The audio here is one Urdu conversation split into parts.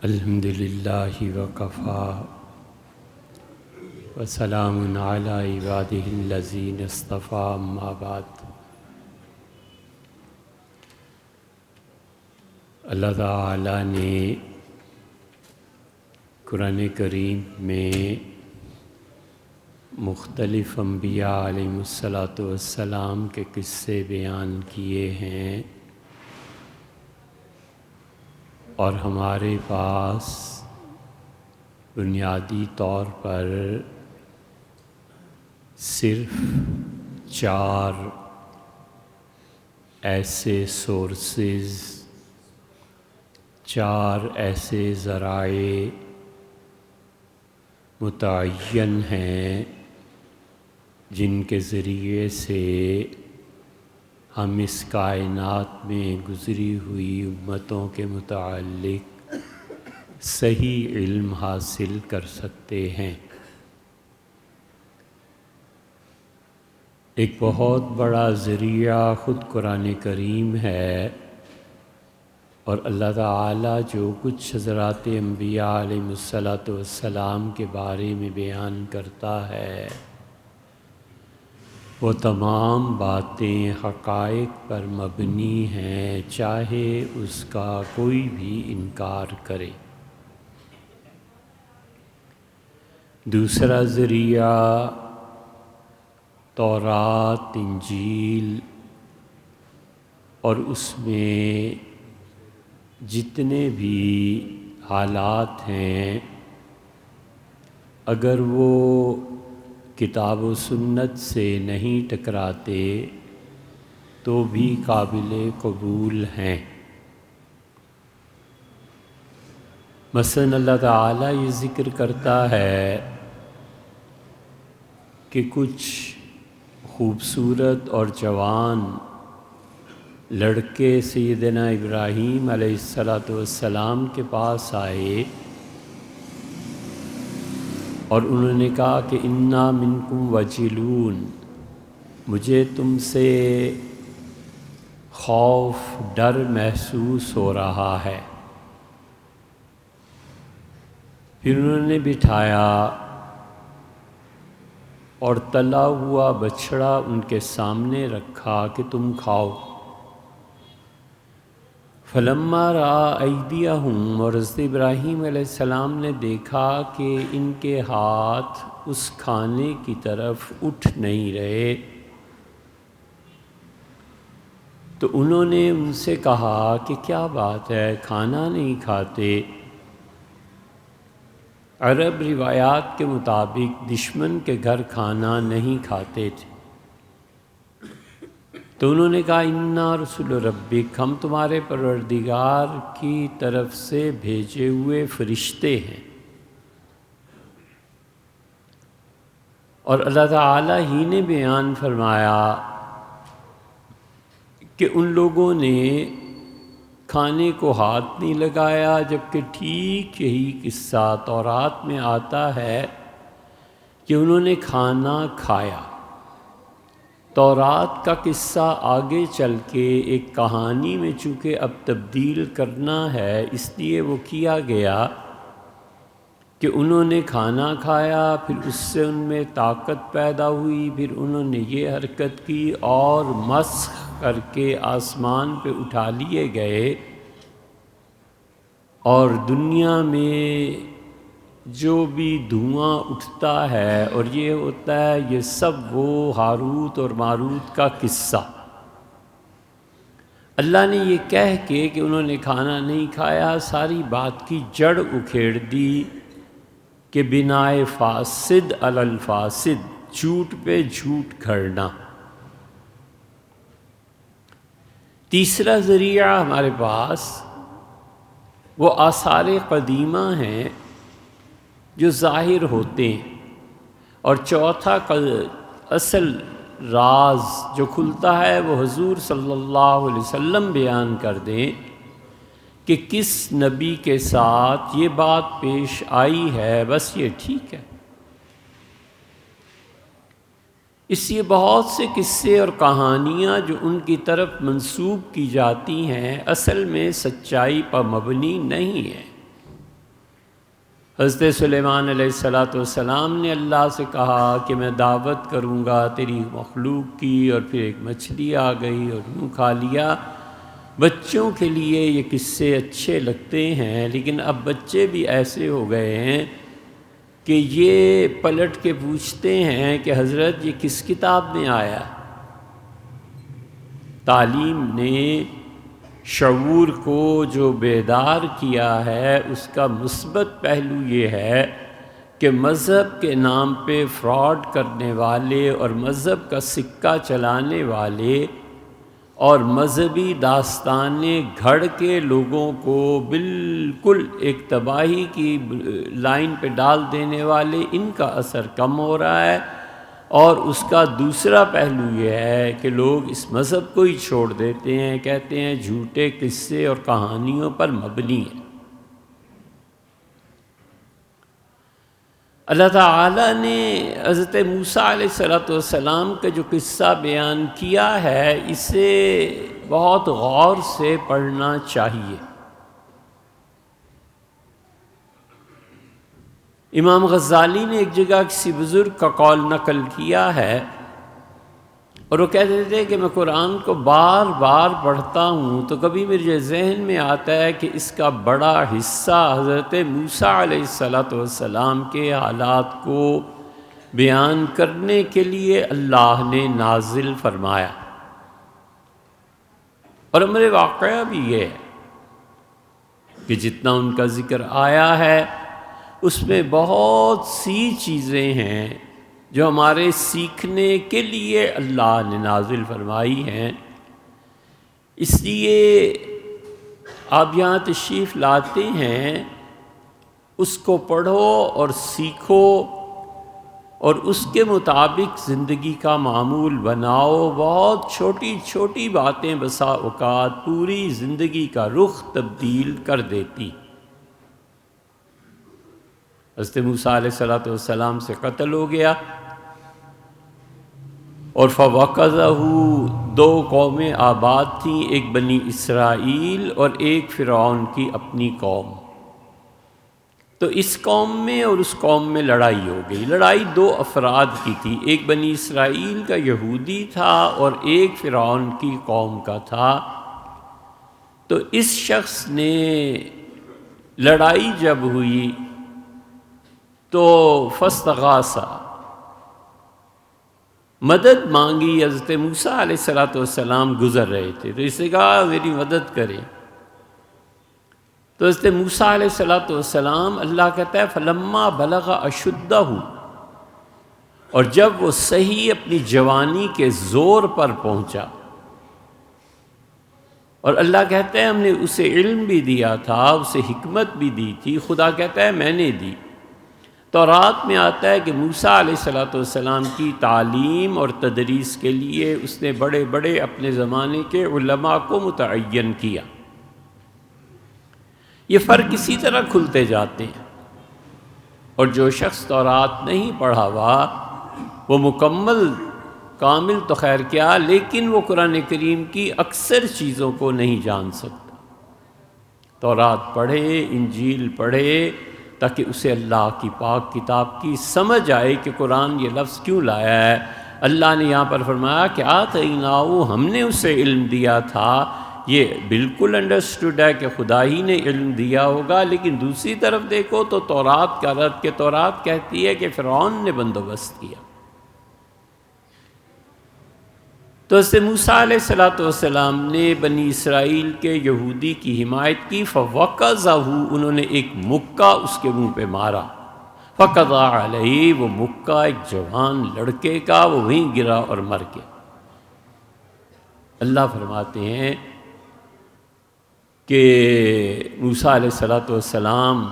الحمدللہ وکفیٰ وسلام علی عبادہ الذین اصطفیٰ اما بعد۔ اللہ تعالیٰ نے قرآن کریم میں مختلف انبیاء علیہم السلام کے قصے بیان کیے ہیں، اور ہمارے پاس بنیادی طور پر صرف 4 ایسے سورسز، 4 ایسے ذرائع متعین ہیں جن کے ذریعے سے ہم اس کائنات میں گزری ہوئی امتوں کے متعلق صحیح علم حاصل کر سکتے ہیں۔ ایک بہت بڑا ذریعہ خود قرآن کریم ہے، اور اللہ تعالیٰ جو کچھ حضرات انبیاء علیہم السلام کے بارے میں بیان کرتا ہے وہ تمام باتیں حقائق پر مبنی ہیں، چاہے اس کا کوئی بھی انکار کرے۔ دوسرا ذریعہ تورات، انجیل، اور اس میں جتنے بھی حالات ہیں اگر وہ کتاب و سنت سے نہیں ٹکراتے تو بھی قابل قبول ہیں۔ مثلا اللہ تعالیٰ یہ ذکر کرتا ہے کہ کچھ خوبصورت اور جوان لڑکے سیدنا ابراہیم علیہ السلام کے پاس آئے اور انہوں نے کہا کہ انا منکم وجلون، مجھے تم سے خوف، ڈر محسوس ہو رہا ہے۔ پھر انہوں نے بٹھایا اور تلا ہوا بچھڑا ان کے سامنے رکھا کہ تم کھاؤ۔ فلما رأى ایدیہم، اور حضرت ابراہیم علیہ السلام نے دیکھا کہ ان کے ہاتھ اس کھانے کی طرف اٹھ نہیں رہے، تو انہوں نے ان سے کہا کہ کیا بات ہے، کھانا نہیں کھاتے؟ عرب روایات کے مطابق دشمن کے گھر کھانا نہیں کھاتے تھے۔ تو انہوں نے کہا انا رسول ربک، ہم تمہارے پروردگار کی طرف سے بھیجے ہوئے فرشتے ہیں۔ اور اللہ تعالیٰ ہی نے بیان فرمایا کہ ان لوگوں نے کھانے کو ہاتھ نہیں لگایا، جبکہ ٹھیک یہی قصہ تورات میں آتا ہے کہ انہوں نے کھانا کھایا۔ تورات کا قصہ آگے چل کے ایک کہانی میں چونکہ اب تبدیل کرنا ہے، اس لیے وہ کیا گیا کہ انہوں نے کھانا کھایا، پھر اس سے ان میں طاقت پیدا ہوئی، پھر انہوں نے یہ حرکت کی اور مسخ کر کے آسمان پہ اٹھا لیے گئے، اور دنیا میں جو بھی دھواں اٹھتا ہے اور یہ ہوتا ہے، یہ سب وہ ہاروت اور ماروت کا قصہ۔ اللہ نے یہ کہہ کے کہ انہوں نے کھانا نہیں کھایا، ساری بات کی جڑ اکھیڑ دی کہ بنائے فاسد علی الفاسد، جھوٹ پہ جھوٹ گھڑنا۔ تیسرا ذریعہ ہمارے پاس وہ آثار قدیمہ ہیں جو ظاہر ہوتے ہیں، اور چوتھا اصل راز جو کھلتا ہے وہ حضور صلی اللہ علیہ وسلم بیان کر دیں کہ کس نبی کے ساتھ یہ بات پیش آئی ہے، بس یہ ٹھیک ہے۔ اس لیے بہت سے قصے اور کہانیاں جو ان کی طرف منسوب کی جاتی ہیں اصل میں سچائی پر مبنی نہیں ہیں۔ حضرت سلیمان علیہ السلام نے اللہ سے کہا کہ میں دعوت کروں گا تیری مخلوق کی، اور پھر ایک مچھلی آ گئی اور یوں کھا لیا۔ بچوں کے لیے یہ قصے اچھے لگتے ہیں، لیکن اب بچے بھی ایسے ہو گئے ہیں کہ یہ پلٹ کے پوچھتے ہیں کہ حضرت یہ کس کتاب میں آیا؟ تعلیم نے شعور کو جو بیدار کیا ہے، اس کا مثبت پہلو یہ ہے کہ مذہب کے نام پہ فراڈ کرنے والے اور مذہب کا سکہ چلانے والے اور مذہبی داستانیں گھڑ کے لوگوں کو بالکل ایک تباہی کی لائن پہ ڈال دینے والے، ان کا اثر کم ہو رہا ہے۔ اور اس کا دوسرا پہلو یہ ہے کہ لوگ اس مذہب کو ہی چھوڑ دیتے ہیں، کہتے ہیں جھوٹے قصے اور کہانیوں پر مبنی ہے۔ اللہ تعالیٰ نے حضرت موسیٰ علیہ السلام کا جو قصہ بیان کیا ہے، اسے بہت غور سے پڑھنا چاہیے۔ امام غزالی نے ایک جگہ کسی بزرگ کا قول نقل کیا ہے، اور وہ کہتے تھے کہ میں قرآن کو بار بار پڑھتا ہوں تو کبھی میرے ذہن میں آتا ہے کہ اس کا بڑا حصہ حضرت موسیٰ علیہ السلام کے حالات کو بیان کرنے کے لیے اللہ نے نازل فرمایا۔ اور امر واقعہ بھی یہ ہے کہ جتنا ان کا ذکر آیا ہے اس میں بہت سی چیزیں ہیں جو ہمارے سیکھنے کے لیے اللہ نے نازل فرمائی ہیں۔ اس لیے آپ یہاں تشریف لاتے ہیں، اس کو پڑھو اور سیکھو اور اس کے مطابق زندگی کا معمول بناؤ۔ بہت چھوٹی چھوٹی باتیں بسا اوقات پوری زندگی کا رخ تبدیل کر دیتی۔ حضرت موسیٰ علیہ السلام سے قتل ہو گیا، اور فَوَقَذَهُ دو قومیں آباد تھیں، ایک بنی اسرائیل اور ایک فرعون کی اپنی قوم۔ تو اس قوم میں اور اس قوم میں لڑائی ہو گئی۔ لڑائی دو افراد کی تھی، ایک بنی اسرائیل کا یہودی تھا اور ایک فرعون کی قوم کا تھا۔ تو اس شخص نے لڑائی جب ہوئی تو فاستغاث مدد مانگی۔ حضرت موسیٰ علیہ السلام گزر رہے تھے تو اس نے کہا میری مدد کریں۔ تو حضرت موسیٰ علیہ السلام، اللہ کہتا ہے فلما بلغ اشدہ، اور جب وہ صحیح اپنی جوانی کے زور پر پہنچا، اور اللہ کہتا ہے ہم نے اسے علم بھی دیا تھا، اسے حکمت بھی دی تھی۔ خدا کہتا ہے میں نے دی۔ تورات میں آتا ہے کہ موسیٰ علیہ السلام کی تعلیم اور تدریس کے لیے اس نے بڑے بڑے اپنے زمانے کے علماء کو متعین کیا۔ یہ فرق اسی طرح کھلتے جاتے ہیں، اور جو شخص تورات نہیں پڑھا ہوا وہ مکمل کامل تو خیر کیا، لیکن وہ قرآن کریم کی اکثر چیزوں کو نہیں جان سکتا۔ تورات پڑھے، انجیل پڑھے، تاکہ اسے اللہ کی پاک کتاب کی سمجھ آئے کہ قرآن یہ لفظ کیوں لایا ہے۔ اللہ نے یہاں پر فرمایا کہ آتیناہ، ہم نے اسے علم دیا تھا۔ یہ بالکل انڈرسٹوڈ ہے کہ خدا ہی نے علم دیا ہوگا، لیکن دوسری طرف دیکھو تو تورات کا رد کہ تورات کہتی ہے کہ فرعون نے بندوبست کیا۔ تو حضرت موسیٰ علیہ السلام نے بنی اسرائیل کے یہودی کی حمایت کی۔ فَوَقَذَهُ، انہوں نے ایک مکہ اس کے منہ پہ مارا۔ فَقَضَى عَلَيْهِ، وہ مکہ ایک جوان لڑکے کا، وہ وہیں گرا اور مر گیا۔ اللہ فرماتے ہیں کہ موسیٰ علیہ السلام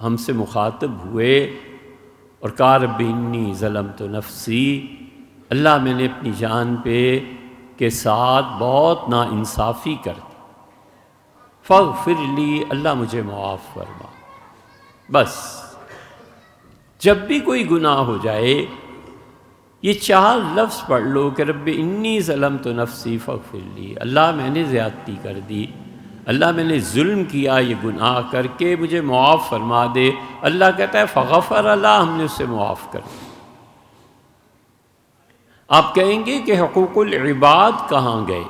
ہم سے مخاطب ہوئے اور کہا رب انی ظلمت نفسی، اللہ میں نے اپنی جان پہ کے ساتھ بہت ناانصافی کر دی، فاغفر لی، اللہ مجھے معاف فرما۔ بس جب بھی کوئی گناہ ہو جائے یہ چار لفظ پڑھ لو کہ رب انی ظلمت نفسی فاغفر لی، اللہ میں نے زیادتی کر دی، اللہ میں نے ظلم کیا یہ گناہ کر کے، مجھے معاف فرما دے۔ اللہ کہتا ہے فغفر اللہ، ہم نے اسے معاف کر دیا۔ آپ کہیں گے کہ حقوق العباد کہاں گئے؟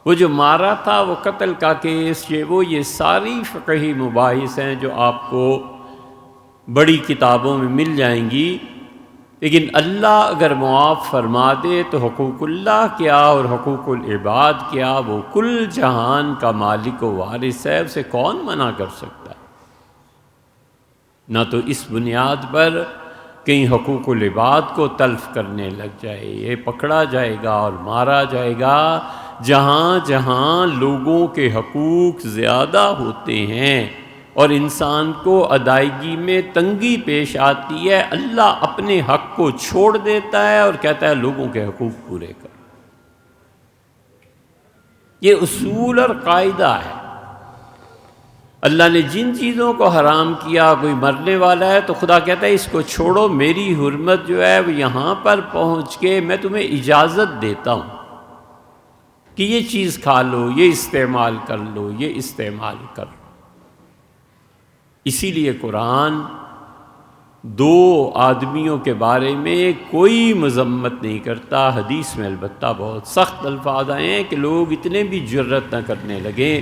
وہ جو مارا تھا، وہ قتل کا کیس، یہ ساری فقہی مباحث ہیں جو آپ کو بڑی کتابوں میں مل جائیں گی، لیکن اللہ اگر معاف فرما دے تو حقوق اللہ کیا اور حقوق العباد کیا؟ وہ کل جہان کا مالک و وارث ہے، اسے کون منع کر سکتا ہے؟ نہ تو اس بنیاد پر کہیں حقوق العباد کو تلف کرنے لگ جائے، یہ پکڑا جائے گا اور مارا جائے گا۔ جہاں جہاں لوگوں کے حقوق زیادہ ہوتے ہیں اور انسان کو ادائیگی میں تنگی پیش آتی ہے، اللہ اپنے حق کو چھوڑ دیتا ہے اور کہتا ہے لوگوں کے حقوق پورے کر۔ یہ اصول اور قاعدہ ہے۔ اللہ نے جن چیزوں کو حرام کیا، کوئی مرنے والا ہے تو خدا کہتا ہے اس کو چھوڑو، میری حرمت جو ہے وہ یہاں پر پہنچ کے میں تمہیں اجازت دیتا ہوں کہ یہ چیز کھا لو، یہ استعمال کر لو، یہ استعمال کر لو۔ اسی لیے قرآن دو آدمیوں کے بارے میں کوئی مذمت نہیں کرتا، حدیث میں البتہ بہت سخت الفاظ آئے ہیں کہ لوگ اتنے بھی جرأت نہ کرنے لگیں۔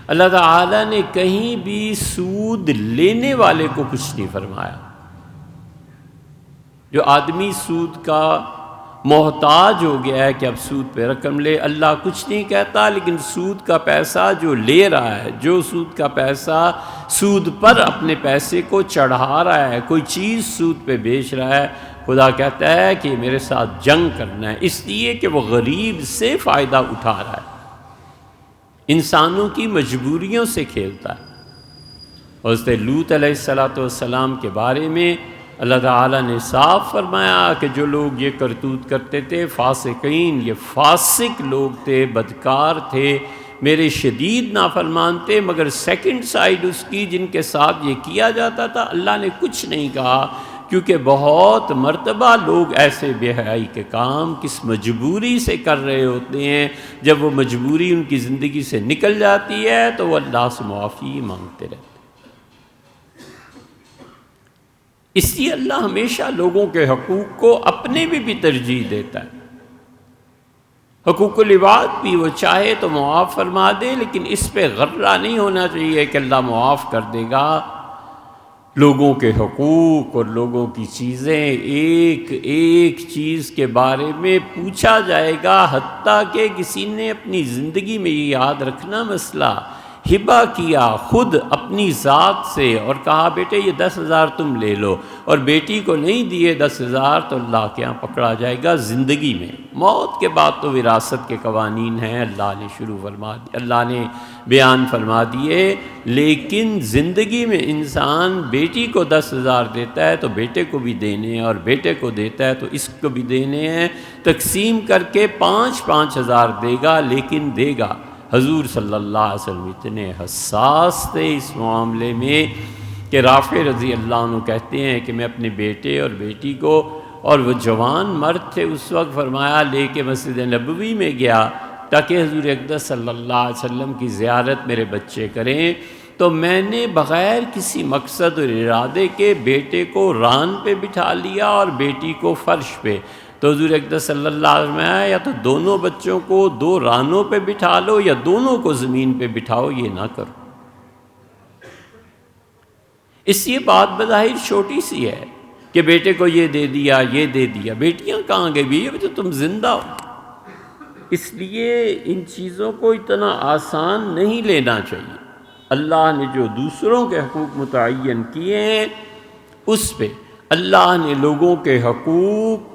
اللہ تعالیٰ نے کہیں بھی سود لینے والے کو کچھ نہیں فرمایا۔ جو آدمی سود کا محتاج ہو گیا ہے کہ اب سود پہ رقم لے، اللہ کچھ نہیں کہتا، لیکن سود کا پیسہ جو لے رہا ہے، جو سود کا پیسہ سود پر اپنے پیسے کو چڑھا رہا ہے، کوئی چیز سود پہ بیچ رہا ہے، خدا کہتا ہے کہ میرے ساتھ جنگ کرنا ہے، اس لیے کہ وہ غریب سے فائدہ اٹھا رہا ہے، انسانوں کی مجبوریوں سے کھیلتا ہے۔ حضرت لوط علیہ السلام کے بارے میں اللہ تعالیٰ نے صاف فرمایا کہ جو لوگ یہ کرتوت کرتے تھے فاسقین، یہ فاسق لوگ تھے، بدکار تھے، میرے شدید نافرمان تھے، مگر سیکنڈ سائیڈ اس کی جن کے ساتھ یہ کیا جاتا تھا اللہ نے کچھ نہیں کہا، کیونکہ بہت مرتبہ لوگ ایسے بے حیائی کے کام کس مجبوری سے کر رہے ہوتے ہیں، جب وہ مجبوری ان کی زندگی سے نکل جاتی ہے تو وہ اللہ سے معافی مانگتے رہتے ہیں۔ اس لیے اللہ ہمیشہ لوگوں کے حقوق کو اپنے بھی ترجیح دیتا ہے۔ حقوق العباد بھی وہ چاہے تو معاف فرما دے، لیکن اس پہ غرہ نہیں ہونا چاہیے کہ اللہ معاف کر دے گا۔ لوگوں کے حقوق اور لوگوں کی چیزیں ایک ایک چیز کے بارے میں پوچھا جائے گا، حتیٰ کہ کسی نے اپنی زندگی میں یہ یاد رکھنا مسئلہ ہبہ کیا خود اپنی ذات سے اور کہا بیٹے یہ 10,000 تم لے لو، اور بیٹی کو نہیں دیے 10,000 تو اللہ کے یہاں پکڑا جائے گا زندگی میں۔ موت کے بعد تو وراثت کے قوانین ہیں، اللہ نے بیان فرما دیے، لیکن زندگی میں انسان بیٹی کو 10,000 دیتا ہے تو بیٹے کو بھی دینے ہیں، اور بیٹے کو دیتا ہے تو اس کو بھی دینے ہیں، تقسیم کر کے 5,000 دے گا، لیکن دے گا۔ حضور صلی اللہ علیہ وسلم اتنے حساس تھے اس معاملے میں کہ رافع رضی اللہ عنہ کہتے ہیں کہ میں اپنے بیٹے اور بیٹی کو، اور وہ جوان مرد تھے اس وقت، فرمایا لے کے مسجد نبوی میں گیا تاکہ حضور اقدس صلی اللہ علیہ وسلم کی زیارت میرے بچے کریں، تو میں نے بغیر کسی مقصد اور ارادے کے بیٹے کو ران پہ بٹھا لیا اور بیٹی کو فرش پہ۔ تو حضور اقدس صلی اللہ علیہ وسلم آیا یا تو دونوں بچوں کو 2 رانوں پہ بٹھا لو یا دونوں کو زمین پہ بٹھاؤ، یہ نہ کرو۔ اس یہ بات بظاہر چھوٹی سی ہے کہ بیٹے کو یہ دے دیا، یہ دے دیا، بیٹیاں کہاں گئی بھی تو تم زندہ ہو۔ اس لیے ان چیزوں کو اتنا آسان نہیں لینا چاہیے۔ اللہ نے جو دوسروں کے حقوق متعین کیے ہیں اس پہ اللہ نے لوگوں کے حقوق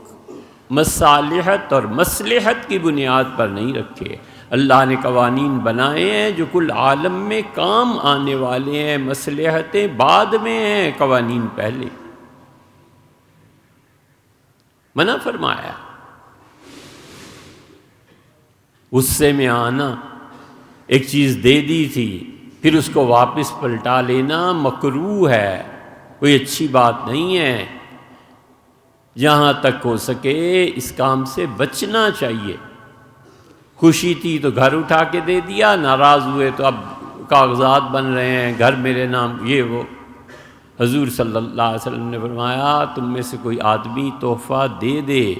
مصالحت اور مصلحت کی بنیاد پر نہیں رکھے۔ اللہ نے قوانین بنائے ہیں جو کل عالم میں کام آنے والے ہیں، مصلحتیں بعد میں ہیں، قوانین پہلے۔ منع فرمایا غصے میں آنا، ایک چیز دے دی تھی پھر اس کو واپس پلٹا لینا مکروہ ہے، کوئی اچھی بات نہیں ہے۔ جہاں تک ہو سکے اس کام سے بچنا چاہیے۔ خوشی تھی تو گھر اٹھا کے دے دیا، ناراض ہوئے تو اب کاغذات بن رہے ہیں، گھر میرے نام، یہ وہ۔ حضور صلی اللہ علیہ وسلم نے فرمایا تم میں سے کوئی آدمی تحفہ دے دے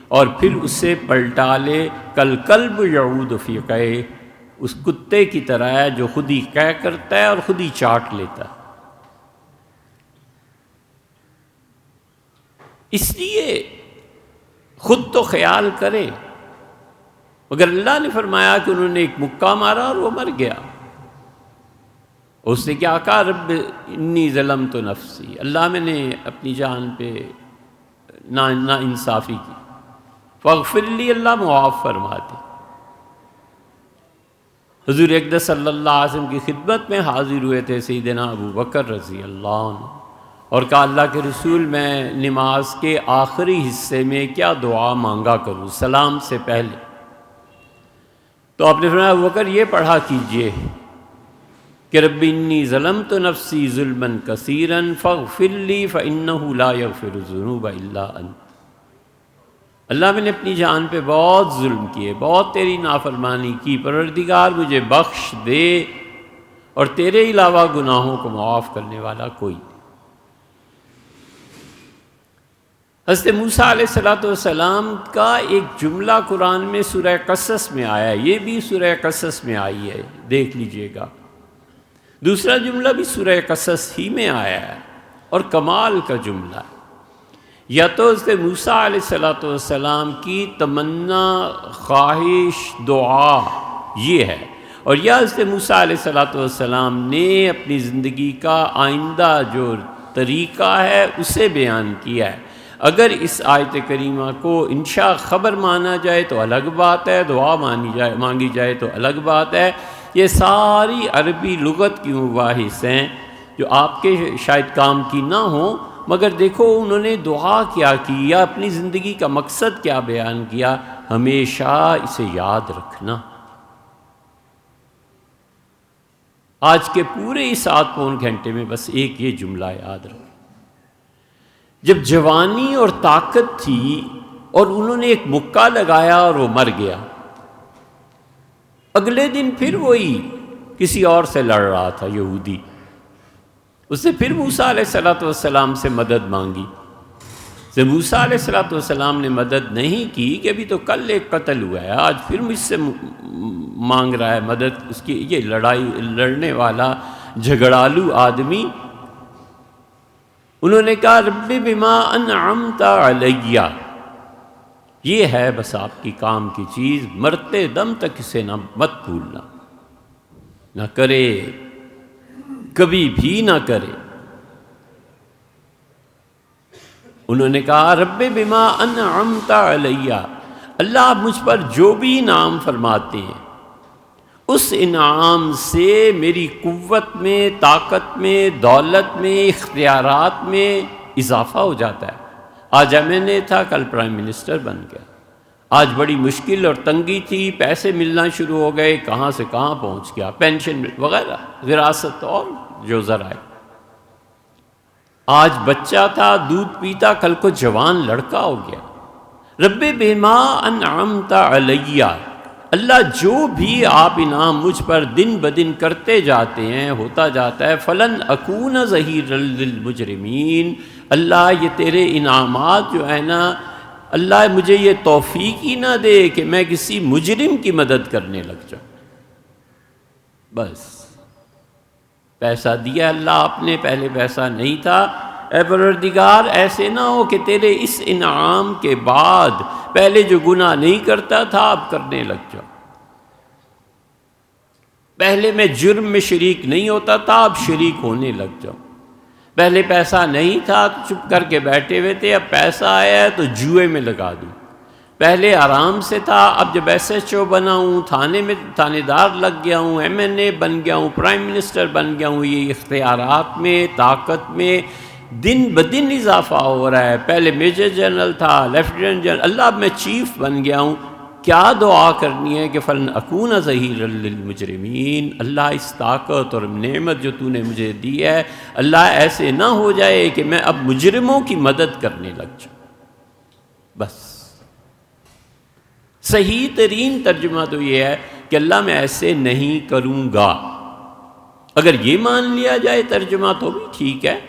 اور پھر اسے پلٹا لے، کل کلب یعود فی قیہ، اس کتے کی طرح ہے جو خود ہی قے کرتا ہے اور خود ہی چاٹ لیتا ہے۔ اس لیے خود تو خیال کرے، مگر اللہ نے فرمایا کہ انہوں نے ایک مکہ مارا اور وہ مر گیا۔ اس نے کیا کہا؟ رب انی ظلمت نفسی، اللہ میں نے اپنی جان پہ نا انصافی کی، فاغفر لی، اللہ معاف فرما دے۔ حضور اقدس صلی اللہ علیہ وسلم کی خدمت میں حاضر ہوئے تھے سیدنا ابو بکر رضی اللہ عنہ، اور کہا اللہ کے رسول میں نماز کے آخری حصے میں کیا دعا مانگا کروں سلام سے پہلے؟ تو آپ نے فرمایا ابو بکر یہ پڑھا کیجئے کہ رب انی ظلمت نفسی ظلما کثیرا فاغفر لی فانہ لا یغفر الذنوب الا انت، اللہ میں نے اپنی جان پہ بہت ظلم کیے، بہت تیری نافرمانی کی، پروردگار مجھے بخش دے، اور تیرے علاوہ گناہوں کو معاف کرنے والا کوئی نہیں۔ حضرت موسیٰ علیہ السلام کا ایک جملہ قرآن میں سورہ قصص میں آیا ہے، یہ بھی سورہ قصص میں آئی ہے، دیکھ لیجئے گا۔ دوسرا جملہ بھی سورہ قصص ہی میں آیا ہے اور کمال کا جملہ ہے۔ یا تو حضرت موسیٰ علیہ السلام کی تمنا، خواہش، دعا یہ ہے، اور یا حضرت موسیٰ علیہ السلام نے اپنی زندگی کا آئندہ جو طریقہ ہے اسے بیان کیا ہے۔ اگر اس آیت کریمہ کو انشاء خبر مانا جائے تو الگ بات ہے، دعا مانگی جائے تو الگ بات ہے۔ یہ ساری عربی لغت کی مباحث ہیں جو آپ کے شاید کام کی نہ ہوں، مگر دیکھو انہوں نے دعا کیا کی یا اپنی زندگی کا مقصد کیا بیان کیا، ہمیشہ اسے یاد رکھنا۔ آج کے پورے 7 پون گھنٹے میں بس ایک یہ جملہ یاد رکھنا۔ جب جوانی اور طاقت تھی اور انہوں نے ایک مکہ لگایا اور وہ مر گیا، اگلے دن پھر وہی کسی اور سے لڑ رہا تھا، یہودی، اس نے پھر موسیٰ علیہ السلام سے مدد مانگی۔ جب موسیٰ علیہ السلام نے مدد نہیں کی کہ ابھی تو کل ایک قتل ہوا ہے، آج پھر مجھ سے مانگ رہا ہے مدد، اس کی یہ لڑنے والا جھگڑالو آدمی۔ انہوں نے کہا رب بما انعمت علیہ، یہ ہے بس آپ کی کام کی چیز، مرتے دم تک اسے مت بھولنا، نہ کرے، کبھی بھی نہ کرے۔ انہوں نے کہا رب بما انعمت علیہ، اللہ آپ مجھ پر جو بھی انعام فرماتے ہیں اس انعام سے میری قوت میں، طاقت میں، دولت میں، اختیارات میں اضافہ ہو جاتا ہے۔ آج ایم این اے تھا، کل پرائم منسٹر بن گیا۔ آج بڑی مشکل اور تنگی تھی، پیسے ملنا شروع ہو گئے، کہاں سے کہاں پہنچ گیا، پینشن وغیرہ، وراثت اور جو ذرائع۔ آج بچہ تھا، دودھ پیتا، کل کو جوان لڑکا ہو گیا۔ رب بما انعمت علیہ، اللہ جو بھی آپ انعام مجھ پر دن بدن کرتے جاتے ہیں، ہوتا جاتا ہے، فلن اکون ظہیرا للمجرمین، اللہ یہ تیرے انعامات جو ہیں نا، اللہ مجھے یہ توفیق ہی نہ دے کہ میں کسی مجرم کی مدد کرنے لگ جاؤں۔ بس پیسہ دیا اللہ آپ نے، پہلے پیسہ نہیں تھا، اے پروردگار ایسے نہ ہو کہ تیرے اس انعام کے بعد پہلے جو گناہ نہیں کرتا تھا اب کرنے لگ جاؤ، پہلے میں جرم میں شریک نہیں ہوتا تھا اب شریک ہونے لگ جاؤ، پہلے پیسہ نہیں تھا تو چپ کر کے بیٹھے ہوئے تھے، اب پیسہ آیا ہے تو جوئے میں لگا دوں، پہلے آرام سے تھا اب جب ایس ایچ او بنا ہوں، تھانے میں تھانے دار لگ گیا ہوں، ایم این اے بن گیا ہوں، پرائم منسٹر بن گیا ہوں، یہ اختیارات میں، طاقت میں دن بدن اضافہ ہو رہا ہے۔ پہلے میجر جنرل تھا، لیفٹیننٹ جنرل، اللہ اب میں چیف بن گیا ہوں۔ کیا دعا کرنی ہے کہ فلن اکون ظہیرا للمجرمین، اللہ اس طاقت اور نعمت جو تو نے مجھے دی ہے، اللہ ایسے نہ ہو جائے کہ میں اب مجرموں کی مدد کرنے لگ جاؤں۔ بس صحیح ترین ترجمہ تو یہ ہے کہ اللہ میں ایسے نہیں کروں گا۔ اگر یہ مان لیا جائے ترجمہ تو بھی ٹھیک ہے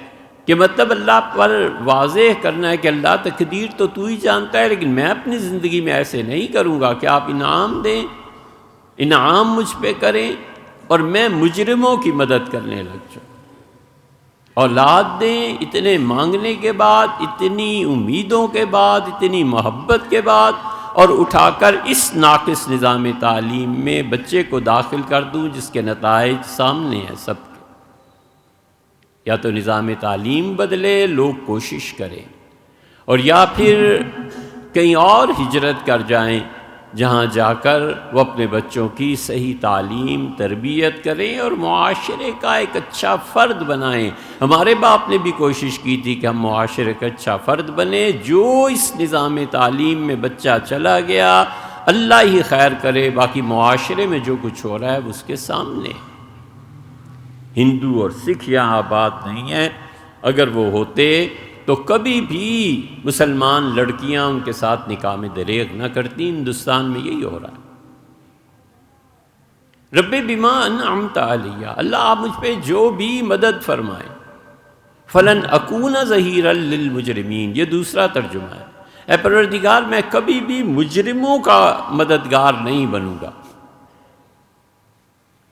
کہ مطلب اللہ پر واضح کرنا ہے کہ اللہ تقدیر تو ہی جانتا ہے، لیکن میں اپنی زندگی میں ایسے نہیں کروں گا کہ آپ انعام دیں، انعام مجھ پہ کریں اور میں مجرموں کی مدد کرنے لگ جاؤں۔ اولاد دیں اتنے مانگنے کے بعد، اتنی امیدوں کے بعد، اتنی محبت کے بعد، اور اٹھا کر اس ناقص نظام تعلیم میں بچے کو داخل کر دوں جس کے نتائج سامنے ہیں سب کے۔ یا تو نظام تعلیم بدلے، لوگ کوشش کریں، اور یا پھر کہیں اور ہجرت کر جائیں جہاں جا کر وہ اپنے بچوں کی صحیح تعلیم تربیت کریں اور معاشرے کا ایک اچھا فرد بنائیں۔ ہمارے باپ نے بھی کوشش کی تھی کہ ہم معاشرے کا اچھا فرد بنیں۔ جو اس نظام تعلیم میں بچہ چلا گیا اللہ ہی خیر کرے، باقی معاشرے میں جو کچھ ہو رہا ہے وہ اس کے سامنے۔ ہندو اور سکھ یہاں آباد نہیں ہیں، اگر وہ ہوتے تو کبھی بھی مسلمان لڑکیاں ان کے ساتھ نکاح میں دریغ نہ کرتی۔ ہندوستان میں یہی ہو رہا ہے۔ رب بما انعمت علیہ، اللہ آپ مجھ پہ جو بھی مدد فرمائے، فلن اکون ظہیرا للمجرمین، یہ دوسرا ترجمہ ہے۔ اے پروردگار میں کبھی بھی مجرموں کا مددگار نہیں بنوں گا۔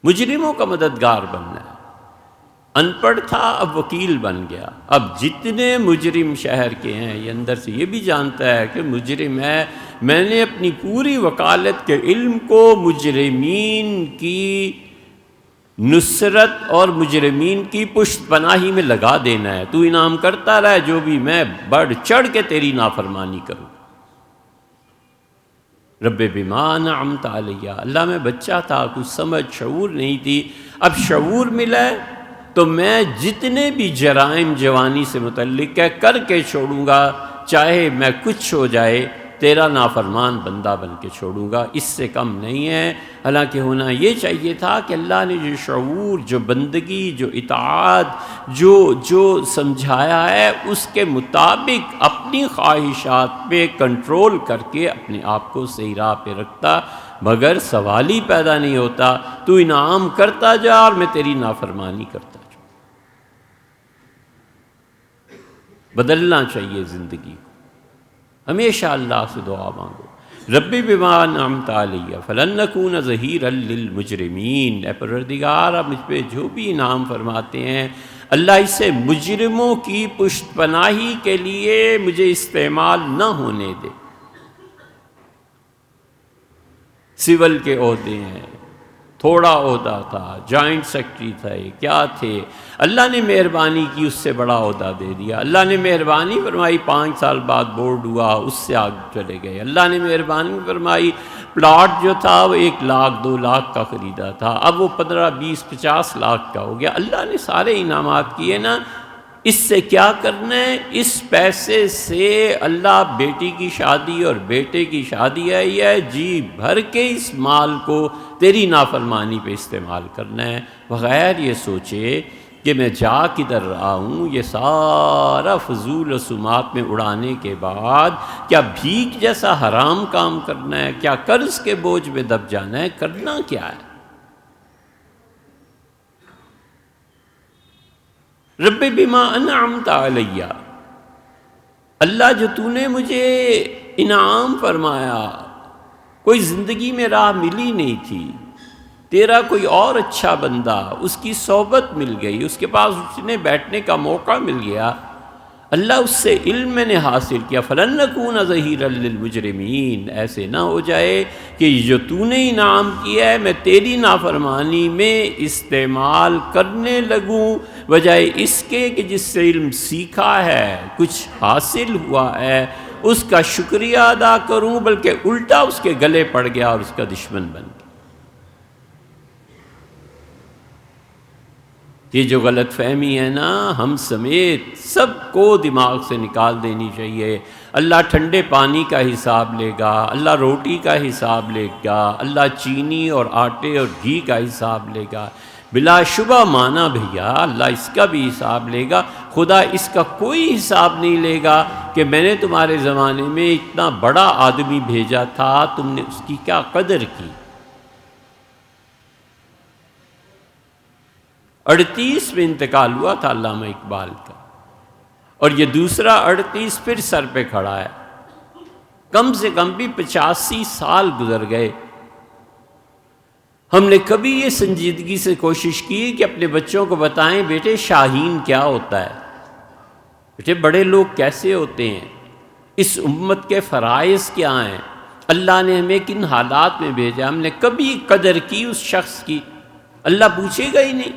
مجرموں کا مددگار بننا ہے۔ ان پڑھ تھا اب وکیل بن گیا۔ اب جتنے مجرم شہر کے ہیں یہ اندر سے یہ بھی جانتا ہے کہ مجرم ہے، میں نے اپنی پوری وکالت کے علم کو مجرمین کی نصرت اور مجرمین کی پشت پناہی میں لگا دینا ہے۔ تو انعام کرتا رہے، جو بھی میں بڑھ چڑھ کے تیری نافرمانی کروں۔ رب بما انعمت علیہ، اللہ میں بچہ تھا، کچھ سمجھ شعور نہیں تھی، اب شعور ملا ہے تو میں جتنے بھی جرائم جوانی سے متعلق ہے کر کے چھوڑوں گا، چاہے میں کچھ ہو جائے، تیرا نافرمان بندہ بن کے چھوڑوں گا، اس سے کم نہیں ہے۔ حالانکہ ہونا یہ چاہیے تھا کہ اللہ نے جو شعور، جو بندگی، جو اطاعت، جو سمجھایا ہے اس کے مطابق اپنی خواہشات پہ کنٹرول کر کے اپنے آپ کو صحیح راہ پہ رکھتا، مگر سوال ہی پیدا نہیں ہوتا تو انعام کرتا جا اور میں تیری نافرمانی کرتا جا۔ بدلنا چاہیے زندگی کو، ہمیشہ اللہ سے دعا مانگو، رب بما انعمت علیہ فلن نکون ظہیرا للمجرمین، اے پروردگار آپ مجھ پہ جو بھی انعام فرماتے ہیں اللہ اسے مجرموں کی پشت پناہی کے لیے مجھے استعمال نہ ہونے دے۔ سول کے عہدے ہیں، تھوڑا عہدہ تھا، جوائنٹ سیکرٹری تھے، کیا تھے، اللہ نے مہربانی کی اس سے بڑا عہدہ دے دیا۔ اللہ نے مہربانی فرمائی 5 سال بعد بورڈ ہوا، اس سے آگے چلے گئے۔ اللہ نے مہربانی فرمائی پلاٹ جو تھا وہ 1 لاکھ 2 لاکھ کا خریدا تھا، اب وہ 15 20 50 لاکھ کا ہو گیا۔ اللہ نے سارے انعامات کیے نا، اس سے کیا کرنا ہے؟ اس پیسے سے اللہ بیٹی کی شادی اور بیٹے کی شادی آئی ہے، جی بھر کے اس مال کو تیری نافرمانی پہ استعمال کرنا ہے، بغیر یہ سوچے کہ میں جا کدھر رہا ہوں۔ یہ سارا فضول رسومات میں اڑانے کے بعد کیا بھیک جیسا حرام کام کرنا ہے؟ کیا قرض کے بوجھ میں دب جانا ہے؟ کرنا کیا ہے؟ رب بما انعمت علیہ، اللہ جو تو نے مجھے انعام فرمایا، کوئی زندگی میں راہ ملی نہیں تھی، تیرا کوئی اور اچھا بندہ، اس کی صحبت مل گئی، اس کے پاس اٹھنے بیٹھنے کا موقع مل گیا، اللہ اس سے علم میں نے حاصل کیا، فلن نکون ظہیرا للمجرمین، ایسے نہ ہو جائے کہ جو تو نے انعام کیا ہے میں تیری نافرمانی میں استعمال کرنے لگوں، بجائے اس کے کہ جس سے علم سیکھا ہے، کچھ حاصل ہوا ہے، اس کا شکریہ ادا کروں، بلکہ الٹا اس کے گلے پڑ گیا اور اس کا دشمن بن گیا۔ یہ جو غلط فہمی ہے نا، ہم سمیت سب کو دماغ سے نکال دینی چاہیے۔ اللہ ٹھنڈے پانی کا حساب لے گا، اللہ روٹی کا حساب لے گا، اللہ چینی اور آٹے اور گھی کا حساب لے گا۔ بلا شبہ مانا بھیا اللہ اس کا بھی حساب لے گا، خدا اس کا کوئی حساب نہیں لے گا کہ میں نے تمہارے زمانے میں اتنا بڑا آدمی بھیجا تھا، تم نے اس کی کیا قدر کی۔ 38 میں انتقال ہوا تھا علامہ اقبال کا، اور یہ دوسرا 38 پھر سر پہ کھڑا ہے، کم سے کم بھی 85 سال گزر گئے۔ ہم نے کبھی یہ سنجیدگی سے کوشش کی کہ اپنے بچوں کو بتائیں بیٹے شاہین کیا ہوتا ہے، بیٹے بڑے لوگ کیسے ہوتے ہیں، اس امت کے فرائض کیا ہیں، اللہ نے ہمیں کن حالات میں بھیجا، ہم نے کبھی قدر کی اس شخص کی؟ اللہ پوچھے گا ہی نہیں،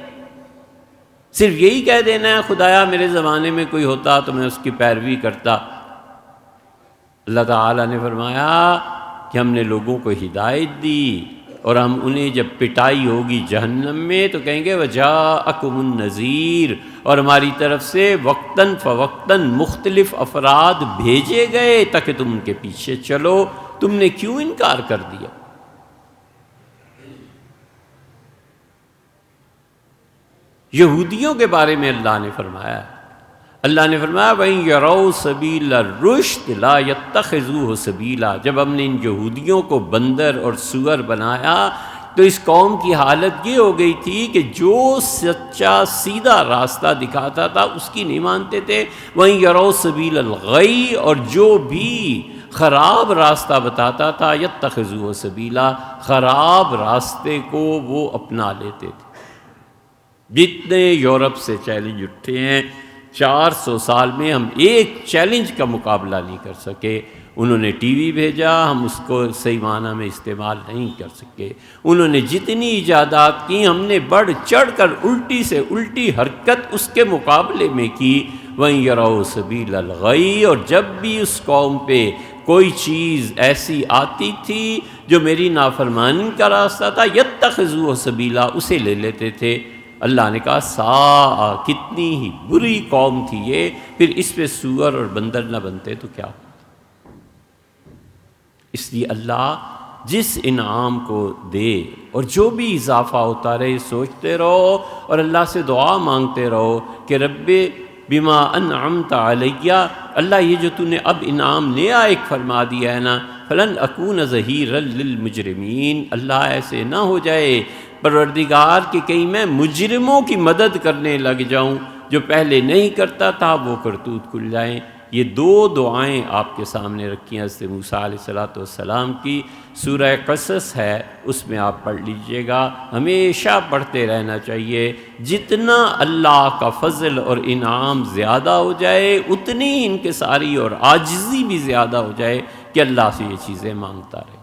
صرف یہی کہہ دینا ہے خدایا میرے زمانے میں کوئی ہوتا تو میں اس کی پیروی کرتا۔ اللہ تعالیٰ نے فرمایا کہ ہم نے لوگوں کو ہدایت دی، اور ہم انہیں جب پٹائی ہوگی جہنم میں تو کہیں گے وجاءکم النذیر، اور ہماری طرف سے وقتاً فوقتاً مختلف افراد بھیجے گئے تاکہ تم ان کے پیچھے چلو، تم نے کیوں انکار کر دیا؟ یہودیوں کے بارے میں اللہ نے فرمایا وَإِن يَرَوْا سَبِيلَ الرُّشْدِ لَا يَتَّخِذُوهُ سَبِيلًا، جب ہم نے ان یہودیوں کو بندر اور سور بنایا تو اس قوم کی حالت یہ ہو گئی تھی کہ جو سچا سیدھا راستہ دکھاتا تھا اس کی نہیں مانتے تھے۔ وَإِن يَرَوْا سَبِيلَ الْغَيِّ، اور جو بھی خراب راستہ بتاتا تھا يَتَّخِذُوهُ سَبِيلًا، خراب راستے کو وہ اپنا لیتے تھے۔ جتنے یورپ سے چیلنج اٹھے ہیں 400 سال میں ہم ایک چیلنج کا مقابلہ نہیں کر سکے۔ انہوں نے ٹی وی بھیجا، ہم اس کو صحیح معنی میں استعمال نہیں کر سکے۔ انہوں نے جتنی ایجادات کی ہم نے بڑھ چڑھ کر الٹی سے الٹی حرکت اس کے مقابلے میں کی۔ وَإِن يَرَوْا سَبِيلَ الْغَيِّ، اور جب بھی اس قوم پہ کوئی چیز ایسی آتی تھی جو میری نافرمانی کا راستہ تھا يَتَّخِذُوهُ سَبِيلًا، اسے لے لیتے تھے۔ اللہ نے کہا سا کتنی ہی بری قوم تھی یہ، پھر اس پہ سور اور بندر نہ بنتے تو کیا ہوتا۔ اس لیے اللہ جس انعام کو دے اور جو بھی اضافہ ہوتا رہے سوچتے رہو اور اللہ سے دعا مانگتے رہو کہ رب بما انعمت علیہ، اللہ یہ جو تو نے اب انعام نیا ایک فرما دیا ہے نا، فلن اکون ظہیرا للمجرمین، اللہ ایسے نہ ہو جائے پروردگار کہ کہیں میں مجرموں کی مدد کرنے لگ جاؤں، جو پہلے نہیں کرتا تھا وہ کرتوت کھل جائیں۔ یہ دو دعائیں آپ کے سامنے رکھی ہیں حضرت موسیٰ علیہ السلام کی، سورہ قصص ہے، اس میں آپ پڑھ لیجئے گا، ہمیشہ پڑھتے رہنا چاہیے۔ جتنا اللہ کا فضل اور انعام زیادہ ہو جائے اتنی انکساری اور عاجزی بھی زیادہ ہو جائے کہ اللہ سے یہ چیزیں مانگتا رہے۔